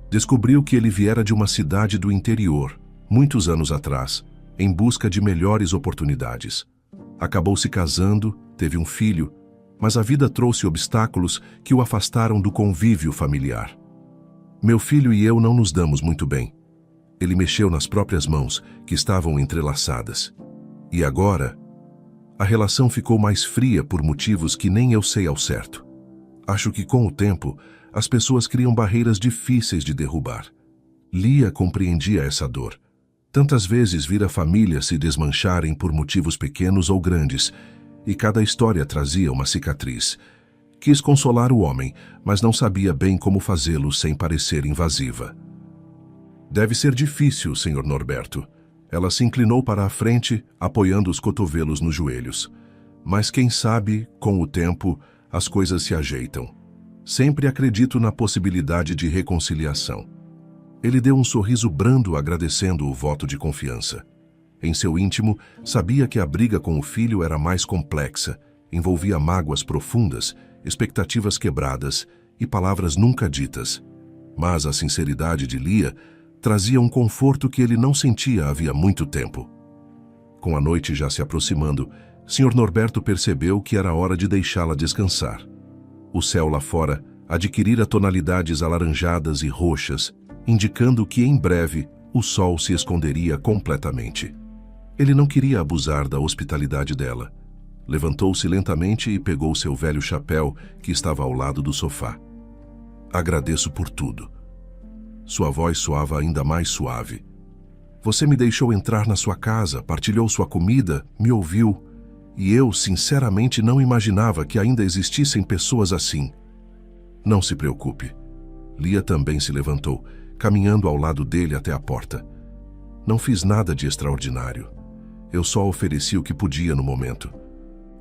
Descobriu que ele viera de uma cidade do interior, muitos anos atrás, em busca de melhores oportunidades. Acabou se casando, teve um filho, mas a vida trouxe obstáculos que o afastaram do convívio familiar. Meu filho e eu não nos damos muito bem. Ele mexeu nas próprias mãos, que estavam entrelaçadas. E agora, a relação ficou mais fria por motivos que nem eu sei ao certo. Acho que com o tempo, as pessoas criam barreiras difíceis de derrubar. Lia compreendia essa dor. Tantas vezes vira famílias se desmancharem por motivos pequenos ou grandes, e cada história trazia uma cicatriz. Quis consolar o homem, mas não sabia bem como fazê-lo sem parecer invasiva. Deve ser difícil, Sr. Norberto. Ela se inclinou para a frente, apoiando os cotovelos nos joelhos. Mas quem sabe, com o tempo, as coisas se ajeitam. Sempre acredito na possibilidade de reconciliação. Ele deu um sorriso brando agradecendo o voto de confiança. Em seu íntimo, sabia que a briga com o filho era mais complexa, envolvia mágoas profundas, expectativas quebradas e palavras nunca ditas. Mas a sinceridade de Lia trazia um conforto que ele não sentia havia muito tempo. Com a noite já se aproximando, Sr. Norberto percebeu que era hora de deixá-la descansar. O céu lá fora adquirira tonalidades alaranjadas e roxas, indicando que em breve o sol se esconderia completamente. Ele não queria abusar da hospitalidade dela. Levantou-se lentamente e pegou seu velho chapéu que estava ao lado do sofá. Agradeço por tudo. Sua voz soava ainda mais suave. Você me deixou entrar na sua casa, partilhou sua comida, me ouviu, e eu, sinceramente, não imaginava que ainda existissem pessoas assim. Não se preocupe. Lia também se levantou, caminhando ao lado dele até a porta. Não fiz nada de extraordinário. Eu só ofereci o que podia no momento.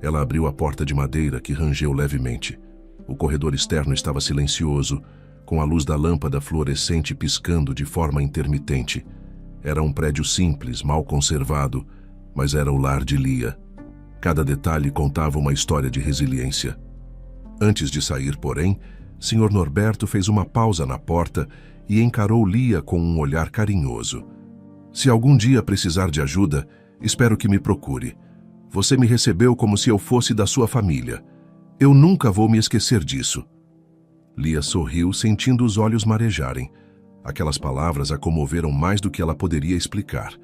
Ela abriu a porta de madeira que rangeu levemente. O corredor externo estava silencioso, com a luz da lâmpada fluorescente piscando de forma intermitente. Era um prédio simples, mal conservado, mas era o lar de Lia. Cada detalhe contava uma história de resiliência. Antes de sair, porém, Sr. Norberto fez uma pausa na porta e encarou Lia com um olhar carinhoso. Se algum dia precisar de ajuda, espero que me procure. Você me recebeu como se eu fosse da sua família. Eu nunca vou me esquecer disso. Lia sorriu, sentindo os olhos marejarem. Aquelas palavras a comoveram mais do que ela poderia explicar.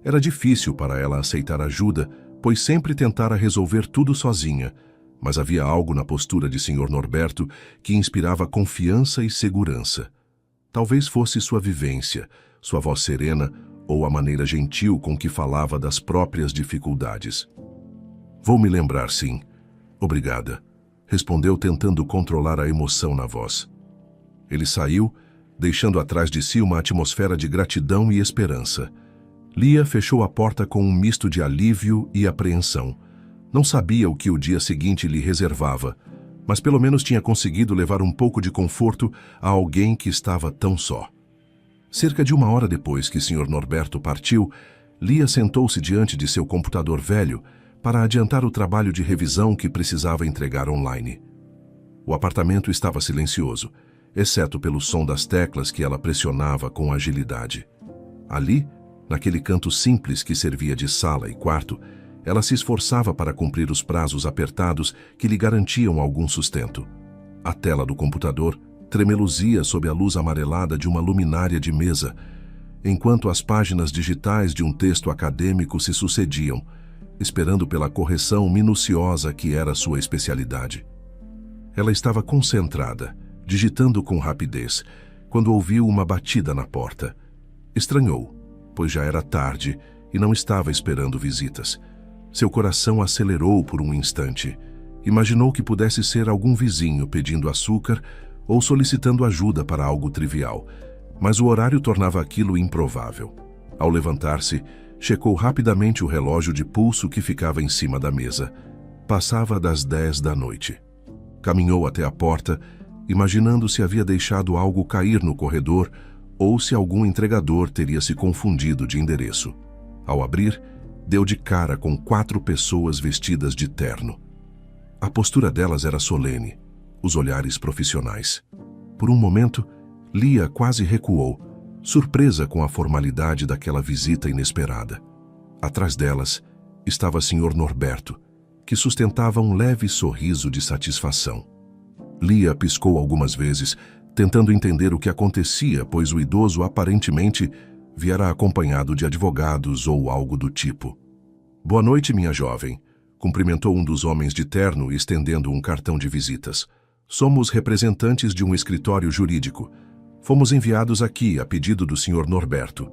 Era difícil para ela aceitar ajuda, pois sempre tentara resolver tudo sozinha, mas havia algo na postura de Sr. Norberto que inspirava confiança e segurança. Talvez fosse sua vivência, sua voz serena ou a maneira gentil com que falava das próprias dificuldades. Vou me lembrar, sim. Obrigada, respondeu tentando controlar a emoção na voz. Ele saiu, deixando atrás de si uma atmosfera de gratidão e esperança. Lia fechou a porta com um misto de alívio e apreensão. Não sabia o que o dia seguinte lhe reservava, mas pelo menos tinha conseguido levar um pouco de conforto a alguém que estava tão só. Cerca de 1 hora depois que Sr. Norberto partiu, Lia sentou-se diante de seu computador velho para adiantar o trabalho de revisão que precisava entregar online. O apartamento estava silencioso, exceto pelo som das teclas que ela pressionava com agilidade. Ali, naquele canto simples que servia de sala e quarto, ela se esforçava para cumprir os prazos apertados que lhe garantiam algum sustento. A tela do computador tremeluzia sob a luz amarelada de uma luminária de mesa, enquanto as páginas digitais de um texto acadêmico se sucediam, esperando pela correção minuciosa que era sua especialidade. Ela estava concentrada, digitando com rapidez, quando ouviu uma batida na porta. Estranhou, pois já era tarde e não estava esperando visitas. Seu coração acelerou por um instante. Imaginou que pudesse ser algum vizinho pedindo açúcar ou solicitando ajuda para algo trivial, mas o horário tornava aquilo improvável. Ao levantar-se, checou rapidamente o relógio de pulso que ficava em cima da mesa. Passava das 10 da noite. Caminhou até a porta, imaginando se havia deixado algo cair no corredor ou se algum entregador teria se confundido de endereço. Ao abrir, deu de cara com 4 pessoas vestidas de terno. A postura delas era solene, os olhares profissionais. Por um momento, Lia quase recuou, surpresa com a formalidade daquela visita inesperada. Atrás delas estava Sr. Norberto, que sustentava um leve sorriso de satisfação. Lia piscou algumas vezes, tentando entender o que acontecia, pois o idoso aparentemente viera acompanhado de advogados ou algo do tipo. "Boa noite, minha jovem", cumprimentou um dos homens de terno, estendendo um cartão de visitas. "Somos representantes de um escritório jurídico. Fomos enviados aqui a pedido do Sr. Norberto."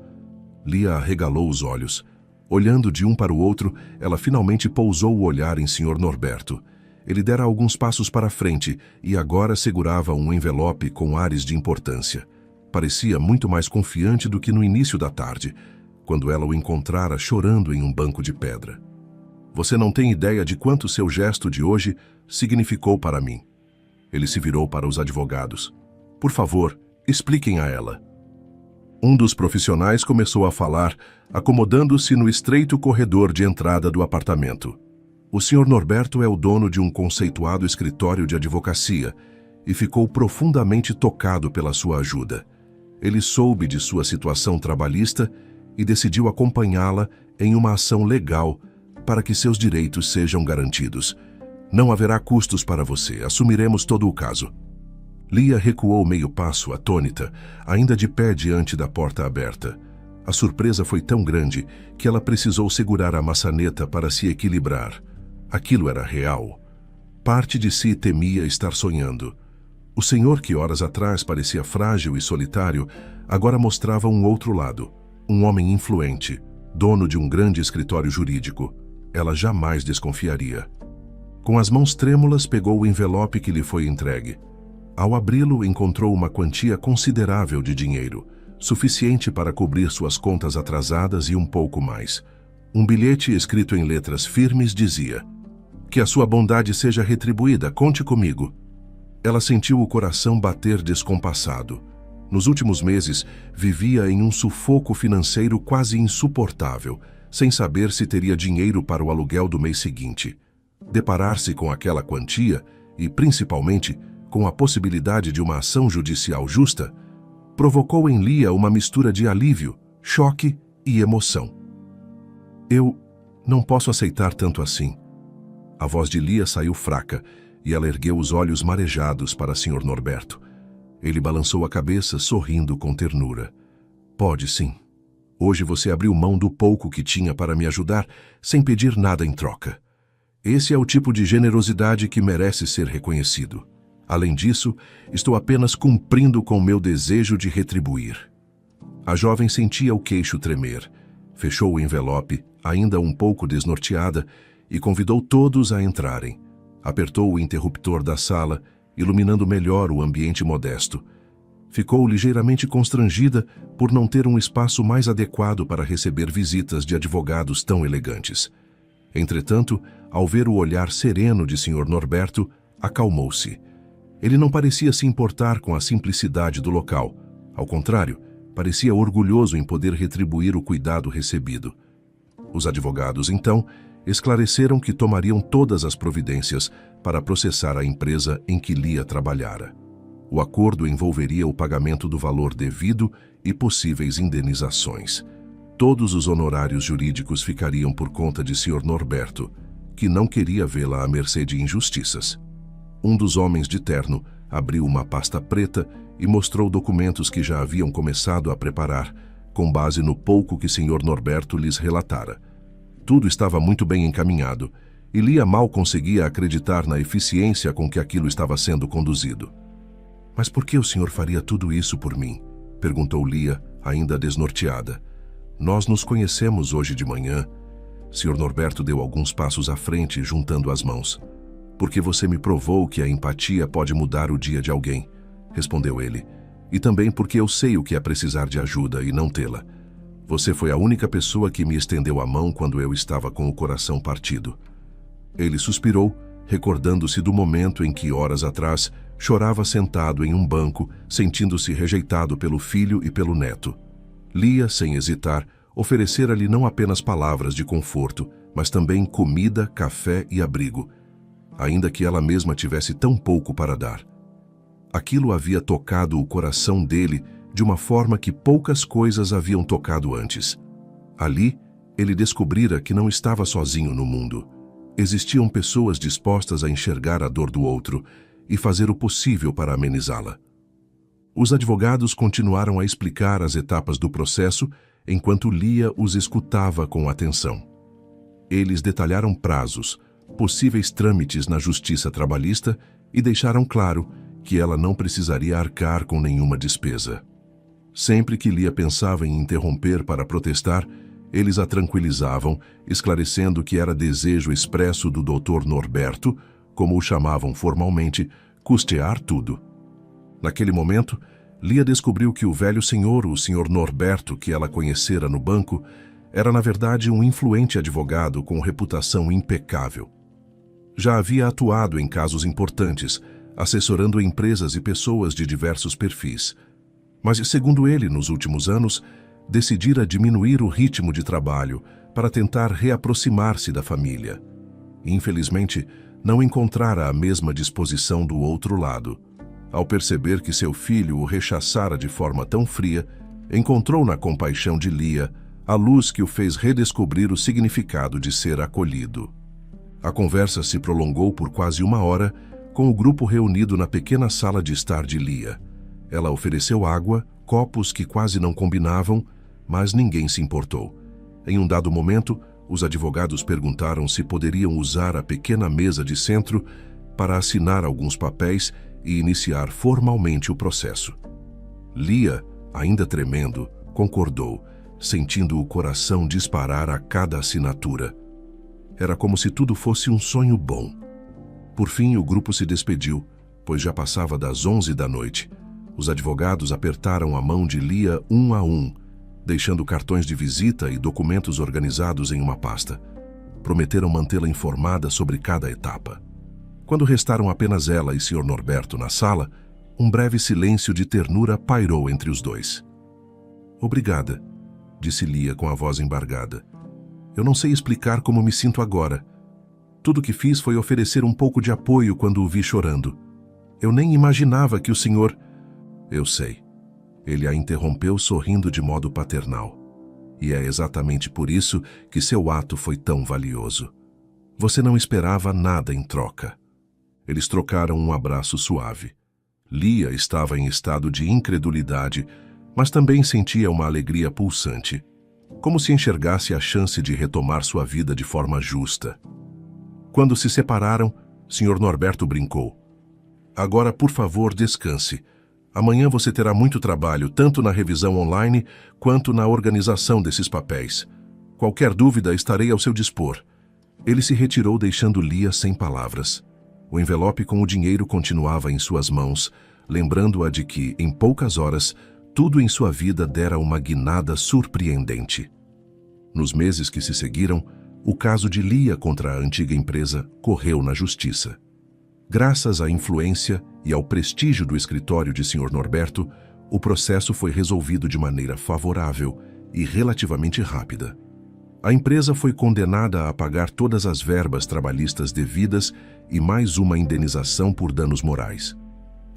Lia arregalou os olhos. Olhando de um para o outro, ela finalmente pousou o olhar em Sr. Norberto. Ele dera alguns passos para frente e agora segurava um envelope com ares de importância. Parecia muito mais confiante do que no início da tarde, quando ela o encontrara chorando em um banco de pedra. "Você não tem ideia de quanto seu gesto de hoje significou para mim." Ele se virou para os advogados. "Por favor, expliquem a ela." Um dos profissionais começou a falar, acomodando-se no estreito corredor de entrada do apartamento. "O Sr. Norberto é o dono de um conceituado escritório de advocacia e ficou profundamente tocado pela sua ajuda. Ele soube de sua situação trabalhista e decidiu acompanhá-la em uma ação legal para que seus direitos sejam garantidos. Não haverá custos para você, assumiremos todo o caso." Lia recuou meio passo, atônita, ainda de pé diante da porta aberta. A surpresa foi tão grande que ela precisou segurar a maçaneta para se equilibrar. Aquilo era real. Parte de si temia estar sonhando. O senhor que horas atrás parecia frágil e solitário, agora mostrava um outro lado. Um homem influente, dono de um grande escritório jurídico. Ela jamais desconfiaria. Com as mãos trêmulas, pegou o envelope que lhe foi entregue. Ao abri-lo, encontrou uma quantia considerável de dinheiro, suficiente para cobrir suas contas atrasadas e um pouco mais. Um bilhete escrito em letras firmes dizia: "Que a sua bondade seja retribuída, conte comigo." Ela sentiu o coração bater descompassado. Nos últimos meses, vivia em um sufoco financeiro quase insuportável, sem saber se teria dinheiro para o aluguel do mês seguinte. Deparar-se com aquela quantia e, principalmente, com a possibilidade de uma ação judicial justa, provocou em Lia uma mistura de alívio, choque e emoção. "Eu não posso aceitar tanto assim." A voz de Lia saiu fraca e ela ergueu os olhos marejados para Sr. Norberto. Ele balançou a cabeça, sorrindo com ternura. "Pode sim. Hoje você abriu mão do pouco que tinha para me ajudar, sem pedir nada em troca. Esse é o tipo de generosidade que merece ser reconhecido. Além disso, estou apenas cumprindo com meu desejo de retribuir." A jovem sentia o queixo tremer. Fechou o envelope, ainda um pouco desnorteada, e convidou todos a entrarem. Apertou o interruptor da sala, iluminando melhor o ambiente modesto. Ficou ligeiramente constrangida por não ter um espaço mais adequado para receber visitas de advogados tão elegantes. Entretanto, ao ver o olhar sereno de Sr. Norberto, acalmou-se. Ele não parecia se importar com a simplicidade do local. Ao contrário, parecia orgulhoso em poder retribuir o cuidado recebido. Os advogados, então, esclareceram que tomariam todas as providências para processar a empresa em que Lia trabalhara. O acordo envolveria o pagamento do valor devido e possíveis indenizações. Todos os honorários jurídicos ficariam por conta de Sr. Norberto, que não queria vê-la à mercê de injustiças. Um dos homens de terno abriu uma pasta preta e mostrou documentos que já haviam começado a preparar, com base no pouco que Sr. Norberto lhes relatara. Tudo estava muito bem encaminhado, e Lia mal conseguia acreditar na eficiência com que aquilo estava sendo conduzido. "Mas por que o senhor faria tudo isso por mim?" perguntou Lia, ainda desnorteada. "Nós nos conhecemos hoje de manhã." Sr. Norberto deu alguns passos à frente, juntando as mãos. "Porque você me provou que a empatia pode mudar o dia de alguém", respondeu ele. "E também porque eu sei o que é precisar de ajuda e não tê-la. Você foi a única pessoa que me estendeu a mão quando eu estava com o coração partido." Ele suspirou, recordando-se do momento em que, horas atrás, chorava sentado em um banco, sentindo-se rejeitado pelo filho e pelo neto. Lia, sem hesitar, oferecera-lhe não apenas palavras de conforto, mas também comida, café e abrigo, ainda que ela mesma tivesse tão pouco para dar. Aquilo havia tocado o coração dele de uma forma que poucas coisas haviam tocado antes. Ali, ele descobrira que não estava sozinho no mundo. Existiam pessoas dispostas a enxergar a dor do outro e fazer o possível para amenizá-la. Os advogados continuaram a explicar as etapas do processo enquanto Lia os escutava com atenção. Eles detalharam prazos, possíveis trâmites na justiça trabalhista e deixaram claro que ela não precisaria arcar com nenhuma despesa. Sempre que Lia pensava em interromper para protestar, eles a tranquilizavam, esclarecendo que era desejo expresso do Dr. Norberto, como o chamavam formalmente, custear tudo. Naquele momento, Lia descobriu que o velho senhor, o Sr. Norberto, que ela conhecera no banco, era na verdade um influente advogado com reputação impecável. Já havia atuado em casos importantes, assessorando empresas e pessoas de diversos perfis. Mas, segundo ele, nos últimos anos, decidira diminuir o ritmo de trabalho para tentar reaproximar-se da família. Infelizmente, não encontrara a mesma disposição do outro lado. Ao perceber que seu filho o rechaçara de forma tão fria, encontrou na compaixão de Lia a luz que o fez redescobrir o significado de ser acolhido. A conversa se prolongou por quase 1 hora, com o grupo reunido na pequena sala de estar de Lia. Ela ofereceu água, copos que quase não combinavam, mas ninguém se importou. Em um dado momento, os advogados perguntaram se poderiam usar a pequena mesa de centro para assinar alguns papéis e iniciar formalmente o processo. Lia, ainda tremendo, concordou, sentindo o coração disparar a cada assinatura. Era como se tudo fosse um sonho bom. Por fim, o grupo se despediu, pois já passava das 11 da noite. Os advogados apertaram a mão de Lia um a um, deixando cartões de visita e documentos organizados em uma pasta. Prometeram mantê-la informada sobre cada etapa. Quando restaram apenas ela e Sr. Norberto na sala, um breve silêncio de ternura pairou entre os dois. "Obrigada", disse Lia com a voz embargada. "Eu não sei explicar como me sinto agora. Tudo o que fiz foi oferecer um pouco de apoio quando o vi chorando. Eu nem imaginava que o senhor..." "Eu sei." Ele a interrompeu sorrindo de modo paternal. "E é exatamente por isso que seu ato foi tão valioso. Você não esperava nada em troca." Eles trocaram um abraço suave. Lia estava em estado de incredulidade, mas também sentia uma alegria pulsante, como se enxergasse a chance de retomar sua vida de forma justa. Quando se separaram, Sr. Norberto brincou. "Agora, por favor, descanse. Amanhã você terá muito trabalho, tanto na revisão online quanto na organização desses papéis. Qualquer dúvida, estarei ao seu dispor." Ele se retirou, deixando Lia sem palavras. O envelope com o dinheiro continuava em suas mãos, lembrando-a de que, em poucas horas, tudo em sua vida dera uma guinada surpreendente. Nos meses que se seguiram, o caso de Lia contra a antiga empresa correu na justiça. Graças à influência e ao prestígio do escritório de Sr. Norberto, o processo foi resolvido de maneira favorável e relativamente rápida. A empresa foi condenada a pagar todas as verbas trabalhistas devidas e mais uma indenização por danos morais.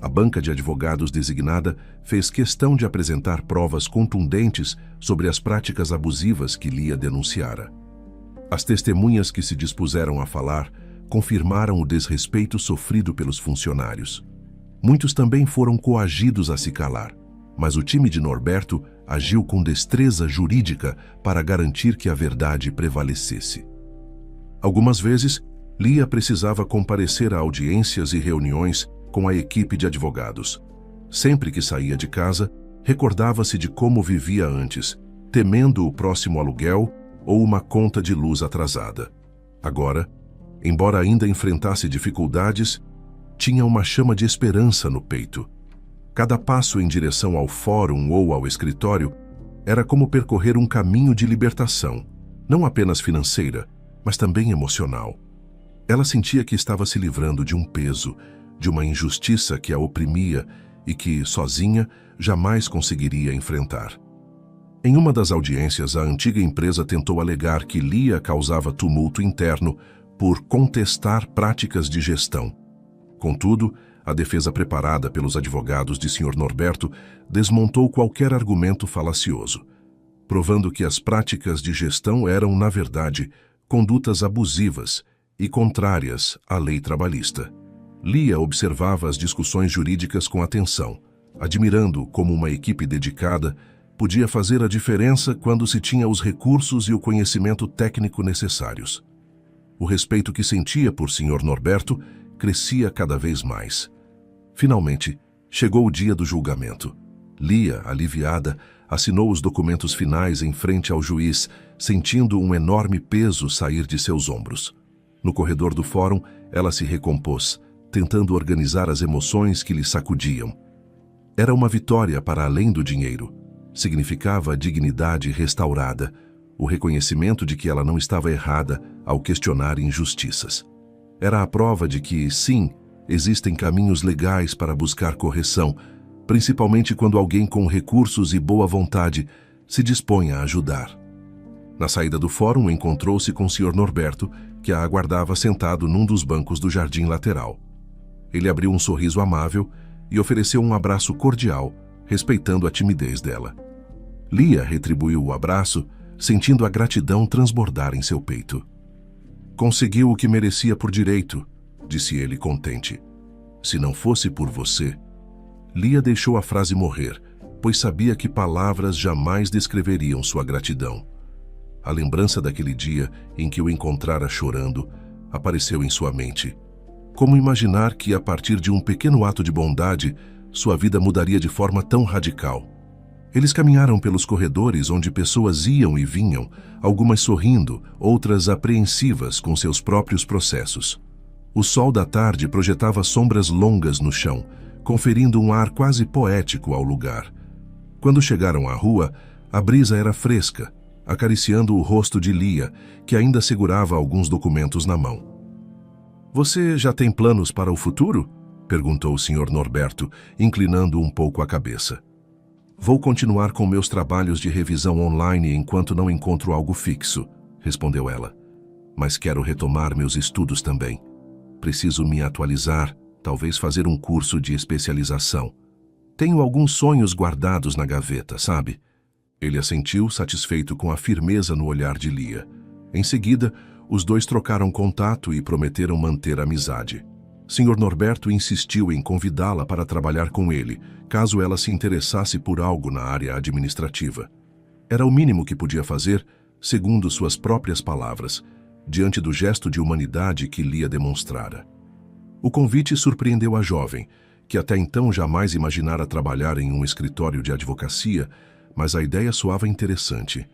A banca de advogados designada fez questão de apresentar provas contundentes sobre as práticas abusivas que Lia denunciara. As testemunhas que se dispuseram a falar confirmaram o desrespeito sofrido pelos funcionários. Muitos também foram coagidos a se calar, mas o time de Norberto agiu com destreza jurídica para garantir que a verdade prevalecesse. Algumas vezes, Lia precisava comparecer a audiências e reuniões com a equipe de advogados. Sempre que saía de casa, recordava-se de como vivia antes, temendo o próximo aluguel ou uma conta de luz atrasada. Agora, embora ainda enfrentasse dificuldades, tinha uma chama de esperança no peito. Cada passo em direção ao fórum ou ao escritório era como percorrer um caminho de libertação, não apenas financeira, mas também emocional. Ela sentia que estava se livrando de um peso, de uma injustiça que a oprimia e que, sozinha, jamais conseguiria enfrentar. Em uma das audiências, a antiga empresa tentou alegar que Lia causava tumulto interno por contestar práticas de gestão. Contudo, a defesa preparada pelos advogados de Sr. Norberto desmontou qualquer argumento falacioso, provando que as práticas de gestão eram, na verdade, condutas abusivas e contrárias à lei trabalhista. Lia observava as discussões jurídicas com atenção, admirando como uma equipe dedicada podia fazer a diferença quando se tinha os recursos e o conhecimento técnico necessários. O respeito que sentia por Sr. Norberto crescia cada vez mais. Finalmente, chegou o dia do julgamento. Lia, aliviada, assinou os documentos finais em frente ao juiz, sentindo um enorme peso sair de seus ombros. No corredor do fórum, ela se recompôs, tentando organizar as emoções que lhe sacudiam. Era uma vitória para além do dinheiro. Significava a dignidade restaurada, o reconhecimento de que ela não estava errada ao questionar injustiças. Era a prova de que, sim, existem caminhos legais para buscar correção, principalmente quando alguém com recursos e boa vontade se dispõe a ajudar. Na saída do fórum, encontrou-se com o Sr. Norberto, que a aguardava sentado num dos bancos do jardim lateral. Ele abriu um sorriso amável e ofereceu um abraço cordial, respeitando a timidez dela. Lia retribuiu o abraço, sentindo a gratidão transbordar em seu peito. "Conseguiu o que merecia por direito", disse ele contente. "Se não fosse por você..." Lia deixou a frase morrer, pois sabia que palavras jamais descreveriam sua gratidão. A lembrança daquele dia em que o encontrara chorando apareceu em sua mente. Como imaginar que, a partir de um pequeno ato de bondade, sua vida mudaria de forma tão radical? Eles caminharam pelos corredores onde pessoas iam e vinham, algumas sorrindo, outras apreensivas com seus próprios processos. O sol da tarde projetava sombras longas no chão, conferindo um ar quase poético ao lugar. Quando chegaram à rua, a brisa era fresca, acariciando o rosto de Lia, que ainda segurava alguns documentos na mão. "Você já tem planos para o futuro?" perguntou o Sr. Norberto, inclinando um pouco a cabeça. "Vou continuar com meus trabalhos de revisão online enquanto não encontro algo fixo", respondeu ela. "Mas quero retomar meus estudos também. Preciso me atualizar, talvez fazer um curso de especialização. Tenho alguns sonhos guardados na gaveta, sabe?" Ele assentiu, satisfeito com a firmeza no olhar de Lia. Em seguida, os dois trocaram contato e prometeram manter a amizade. Sr. Norberto insistiu em convidá-la para trabalhar com ele, caso ela se interessasse por algo na área administrativa. Era o mínimo que podia fazer, segundo suas próprias palavras, diante do gesto de humanidade que Lia demonstrara. O convite surpreendeu a jovem, que até então jamais imaginara trabalhar em um escritório de advocacia, mas a ideia soava interessante.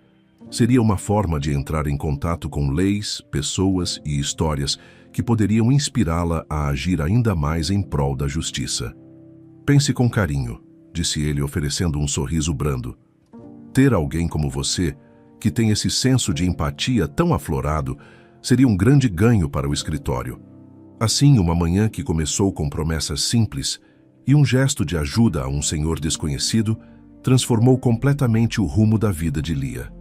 Seria uma forma de entrar em contato com leis, pessoas e histórias que poderiam inspirá-la a agir ainda mais em prol da justiça. "Pense com carinho", disse ele, oferecendo um sorriso brando. "Ter alguém como você, que tem esse senso de empatia tão aflorado, seria um grande ganho para o escritório." Assim, uma manhã que começou com promessas simples e um gesto de ajuda a um senhor desconhecido, transformou completamente o rumo da vida de Lia.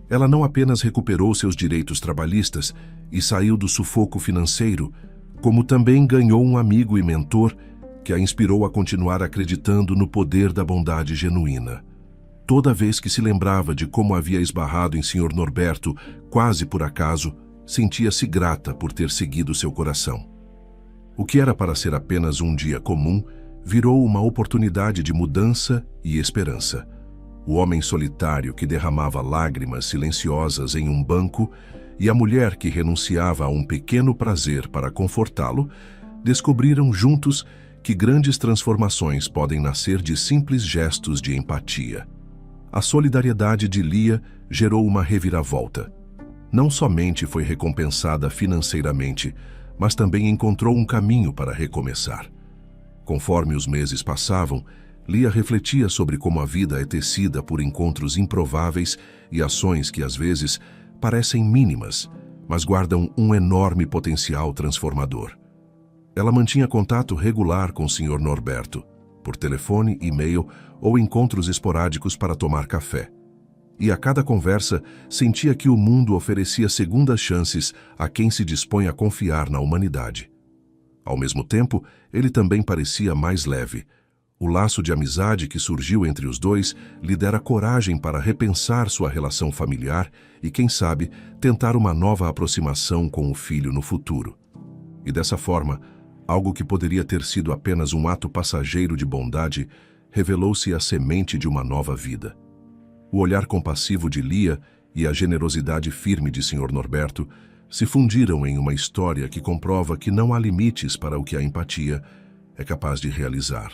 Ela não apenas recuperou seus direitos trabalhistas e saiu do sufoco financeiro, como também ganhou um amigo e mentor que a inspirou a continuar acreditando no poder da bondade genuína. Toda vez que se lembrava de como havia esbarrado em Sr. Norberto, quase por acaso, sentia-se grata por ter seguido seu coração. O que era para ser apenas um dia comum, virou uma oportunidade de mudança e esperança. O homem solitário que derramava lágrimas silenciosas em um banco e a mulher que renunciava a um pequeno prazer para confortá-lo, descobriram juntos que grandes transformações podem nascer de simples gestos de empatia. A solidariedade de Lia gerou uma reviravolta. Não somente foi recompensada financeiramente, mas também encontrou um caminho para recomeçar. Conforme os meses passavam, Lia refletia sobre como a vida é tecida por encontros improváveis e ações que às vezes parecem mínimas, mas guardam um enorme potencial transformador. Ela mantinha contato regular com o Sr. Norberto, por telefone, e-mail ou encontros esporádicos para tomar café. E a cada conversa sentia que o mundo oferecia segundas chances a quem se dispõe a confiar na humanidade. Ao mesmo tempo, ele também parecia mais leve. O laço de amizade que surgiu entre os dois lhe dera coragem para repensar sua relação familiar e, quem sabe, tentar uma nova aproximação com o filho no futuro. E dessa forma, algo que poderia ter sido apenas um ato passageiro de bondade revelou-se a semente de uma nova vida. O olhar compassivo de Lia e a generosidade firme de Sr. Norberto se fundiram em uma história que comprova que não há limites para o que a empatia é capaz de realizar.